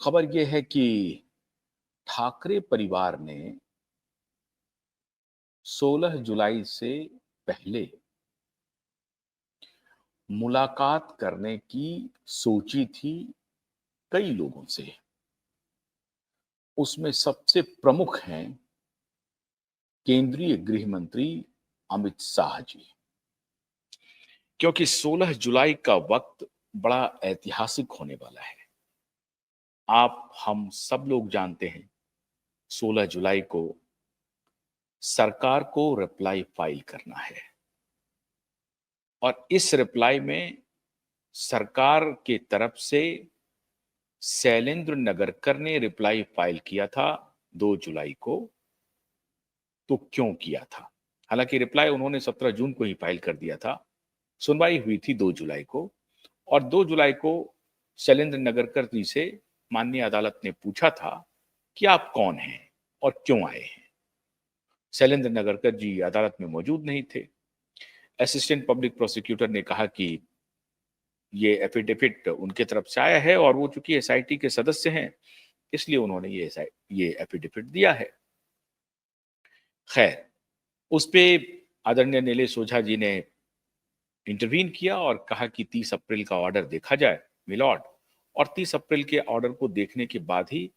खबर ये है कि ठाकरे परिवार ने 16 जुलाई से पहले मुलाकात करने की सोची थी कई लोगों से। उसमें सबसे प्रमुख हैं केंद्रीय गृह मंत्री अमित शाह जी। क्योंकि 16 जुलाई का वक्त बड़ा ऐतिहासिक होने वाला है। आप हम सब लोग जानते हैं 16 जुलाई को सरकार को रिप्लाई फाइल करना है और इस रिप्लाई में सरकार के तरफ से शैलेंद्र नगरकर ने रिप्लाई फाइल किया था 2 जुलाई को। तो क्यों किया था? हालांकि रिप्लाई उन्होंने 17 जून को ही फाइल कर दिया था। सुनवाई हुई थी 2 जुलाई को और 2 जुलाई को शैलेंद्र नगरकर जी से माननीय अदालत ने पूछा था कि आप कौन हैं और क्यों आए हैं। शैलेंद्र नगरकर जी अदालत में मौजूद नहीं थे। असिस्टेंट पब्लिक प्रोसिक्यूटर ने कहा कि ये एफिडेविट उनके तरफ से आया है और वो चूंकि एसआईटी के सदस्य हैं इसलिए उन्होंने ये एफिडेविट दिया है। खैर, उस पे आदरणीय नीलेश ओझा जी ने इंटरवीन किया और कहा कि 30 अप्रैल का ऑर्डर देखा जाए मिलॉर्ड। और 30 अप्रैल के ऑर्डर को देखने के बाद ही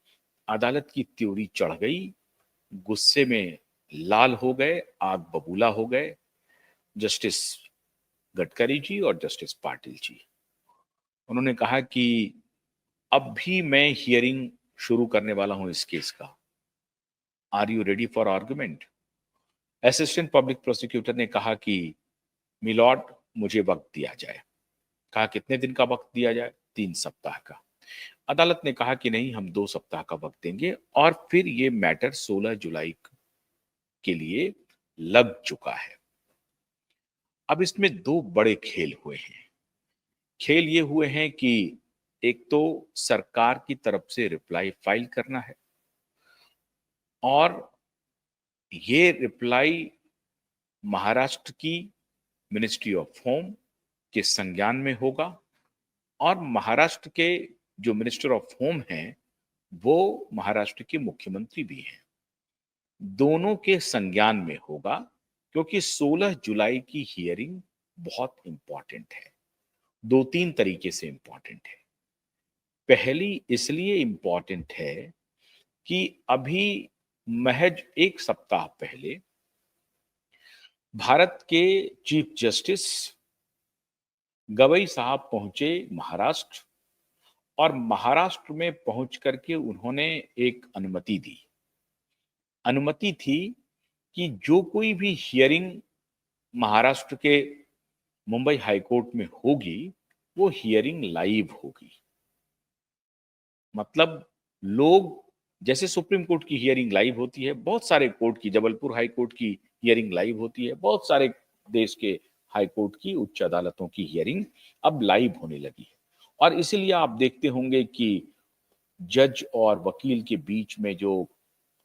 अदालत की त्योरी चढ़ गई। गुस्से में लाल हो गए, आग बबूला हो गए जस्टिस गडकरी जी और जस्टिस पाटिल जी। उन्होंने कहा कि अब भी मैं हियरिंग शुरू करने वाला हूं इस केस का। Are you ready for argument? Assistant public prosecutor ने कहा कि मिलॉर्ड मुझे वक्त दिया जाए। कहा कितने दिन का वक्त दिया जाए? 3 सप्ताह का। अदालत ने कहा कि नहीं, हम 2 सप्ताह का वक्त देंगे और फिर ये मैटर 16 जुलाई के लिए लग चुका है। अब इसमें 2 बड़े खेल हुए हैं। खेल ये हुए हैं कि एक तो सरकार की तरफ से रिप्लाई फाइल करना है और ये रिप्लाई महाराष्ट्र की मिनिस्ट्री ऑफ होम के संज्ञान में होगा और महाराष्ट्र के जो मिनिस्टर ऑफ होम हैं वो महाराष्ट्र के मुख्यमंत्री भी हैं। दोनों के संज्ञान में होगा क्योंकि 16 जुलाई की हियरिंग बहुत इंपॉर्टेंट है। 2-3 तरीके से इंपॉर्टेंट है। पहली इसलिए इंपॉर्टेंट है कि अभी महज 1 सप्ताह पहले भारत के चीफ जस्टिस गवई साहब पहुंचे महाराष्ट्र और महाराष्ट्र में पहुंच करके उन्होंने एक अनुमति दी। अनुमति थी कि जो कोई भी हियरिंग महाराष्ट्र के मुंबई हाई कोर्ट में होगी वो हियरिंग लाइव होगी। मतलब लोग जैसे सुप्रीम कोर्ट की हियरिंग लाइव होती है, बहुत सारे कोर्ट की, जबलपुर हाई कोर्ट की हियरिंग लाइव होती है, बहुत सारे देश के हाई कोर्ट की, उच्च अदालतों की हियरिंग अब लाइव होने लगी है। और इसीलिए आप देखते होंगे कि जज और वकील के बीच में जो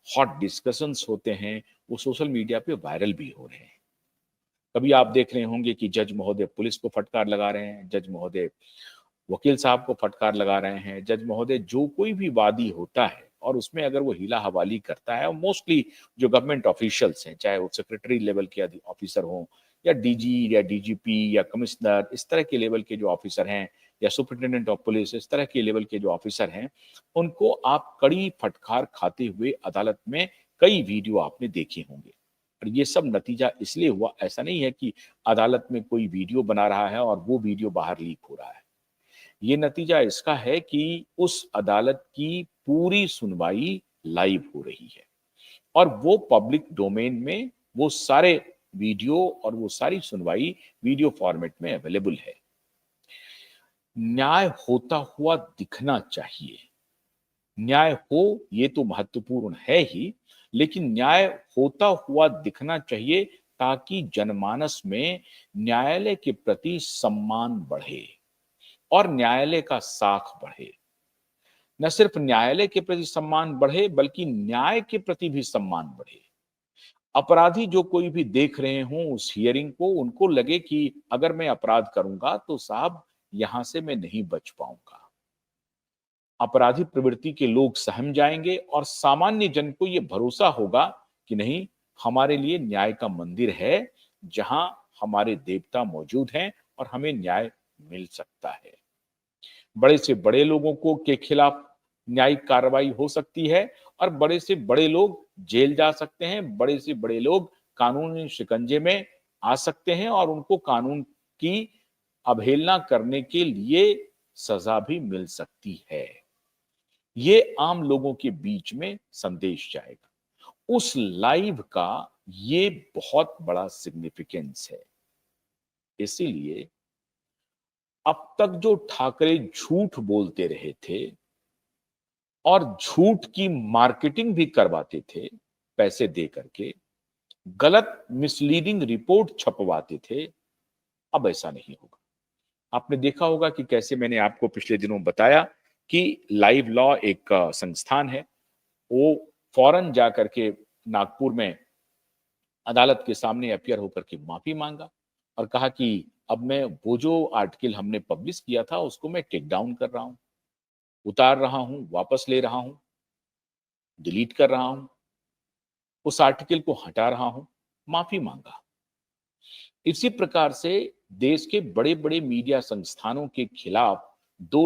हॉट डिस्कशंस होते हैं वो सोशल मीडिया पे वायरल भी हो रहे हैं। कभी आप देख रहे होंगे कि जज महोदय पुलिस को फटकार लगा रहे हैं, जज महोदय वकील साहब को फटकार लगा रहे हैं, जज महोदय जो कोई भी वादी होता है और उसमें अगर वो हीला हवाली करता है, और मोस्टली जो गवर्नमेंट ऑफिशियल्स हैं, चाहे वो सेक्रेटरी लेवल के ऑफिसर हों या डीजी या डीजीपी या कमिश्नर, इस तरह के लेवल के जो ऑफिसर हैं, या सुपरिटेंडेंट ऑफ पुलिस, इस तरह के लेवल के जो ऑफिसर हैं, उनको आप कड़ी फटकार खाते हुए अदालत में कई वीडियो आपने देखे होंगे। और ये सब नतीजा इसलिए हुआ, ऐसा नहीं है कि अदालत में कोई वीडियो बना रहा है और वो वीडियो बाहर लीक हो रहा है। ये नतीजा इसका है कि उस अदालत की पूरी सुनवाई लाइव हो रही है और वो पब्लिक डोमेन में वो सारे वीडियो और वो सारी सुनवाई वीडियो फॉर्मेट में अवेलेबल है। न्याय होता हुआ दिखना चाहिए। न्याय हो ये तो महत्वपूर्ण है ही, लेकिन न्याय होता हुआ दिखना चाहिए ताकि जनमानस में न्यायालय के प्रति सम्मान बढ़े और न्यायालय का साख बढ़े। न सिर्फ न्यायालय के प्रति सम्मान बढ़े बल्कि न्याय के प्रति भी सम्मान बढ़े। अपराधी जो कोई भी देख रहे हों उस हियरिंग को, उनको लगे कि अगर मैं अपराध करूंगा तो साहब यहां से मैं नहीं बच पाऊंगा। अपराधी प्रवृत्ति के लोग सहम जाएंगे और सामान्य जन को यह भरोसा होगा कि नहीं, हमारे लिए न्याय का मंदिर है जहां हमारे देवता मौजूद हैं और हमें न्याय मिल सकता है। बड़े से बड़े लोगों को के खिलाफ न्यायिक कार्रवाई हो सकती है और बड़े से बड़े लोग जेल जा सकते हैं, बड़े से बड़े लोग कानूनी शिकंजे में आ सकते हैं और उनको कानून की अवहेलना करने के लिए सजा भी मिल सकती है। ये आम लोगों के बीच में संदेश जाएगा। उस लाइव का ये बहुत बड़ा सिग्निफिकेंस है। इसीलिए अब तक जो ठाकरे झूठ बोलते रहे थे और झूठ की मार्केटिंग भी करवाते थे पैसे दे करके, गलत मिसलीडिंग रिपोर्ट छपवाते थे, अब ऐसा नहीं होगा। आपने देखा होगा कि कैसे मैंने आपको पिछले दिनों बताया कि लाइव लॉ एक संस्थान है। वो फौरन जाकर के नागपुर में अदालत के सामने अपीयर होकर के माफी मांगा और कहा कि अब मैं वो जो आर्टिकल हमने पब्लिश किया था उसको मैं टेक डाउन कर रहा हूं, उतार रहा हूं, वापस ले रहा हूं, डिलीट कर रहा हूं, उस आर्टिकल को हटा रहा हूं, माफी मांगा। इसी प्रकार से देश के बड़े बड़े मीडिया संस्थानों के खिलाफ दो